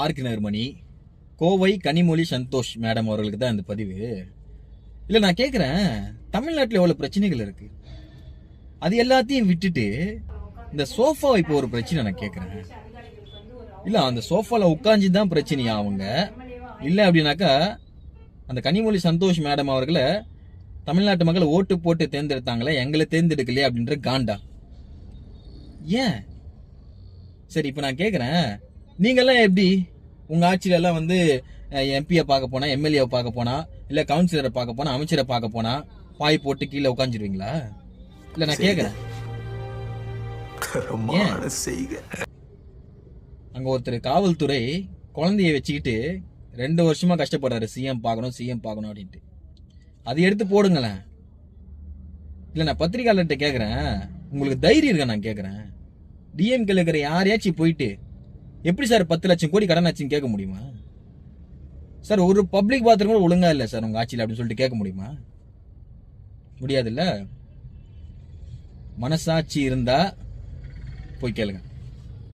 Arc நகர்மணி, Kovai Kanimozhi Santhosh madam அவர்களுக்கு தான் இந்த பதிவு. இல்ல நான் கேக்குறேன், தமிழ்நாட்டில் எவ்வளவு பிரச்சனைகள் இருக்கு, அது எல்லாத்தையும் விட்டுட்டு இந்த சோஃபா இப்போ ஒரு பிரச்சனை நான் கேக்குறேன். இல்ல அந்த சோஃபால உட்கார்ந்து தான் பிரச்சனையா அவங்க? இல்ல அப்படின்னாக்கா அந்த கனிமொழி சந்தோஷ் மேடம் அவர்களை தமிழ்நாட்டு மக்கள் ஓட்டு போட்டு தேர்ந்தெடுத்தாங்களே, எங்களை தேர்ந்தெடுக்கலையே அப்படின்ற காண்டா? ஏன்? சரி இப்ப நான் கேக்குறேன், நீங்கெல்லாம் எப்படி உங்க ஆட்சியில எல்லாம் வந்து எம்பியை பார்க்க போனா, எம்எல்ஏ பார்க்க போனா, இல்ல கவுன்சிலரை பார்க்க போனா, அமைச்சரை பார்க்க போனா பாய் போட்டு கீழே உட்காந்துருவீங்களா? இல்ல நான் கேக்குறேன், அங்க ஒருத்தர் காவல்துறை குழந்தைய வச்சுக்கிட்டு 2 வருஷமா கஷ்டப்படுறாரு, சிஎம் பார்க்கணும் சிஎம் பார்க்கணும் அப்படின்ட்டு. அது எடுத்து போடுங்களேன். இல்ல நான் பத்திரிகையாளர்கிட்ட கேக்குறேன், உங்களுக்கு தைரியம் இருக்கா? நான் கேக்குறேன், டிஎம்கே இருக்கிற யாரையாச்சும் போயிட்டு எப்படி சார் 10 லட்சம் கோடி கடன் ஆச்சுன்னு கேட்க முடியுமா சார்? ஒரு பப்ளிக் பாத்ரூம் கூட ஒழுங்கா இல்ல சார் உங்க ஆட்சியில் அப்படின்னு சொல்லிட்டு கேட்க முடியுமா? முடியாது இல்ல. மனசாட்சி இருந்தா போய் கேளுங்க.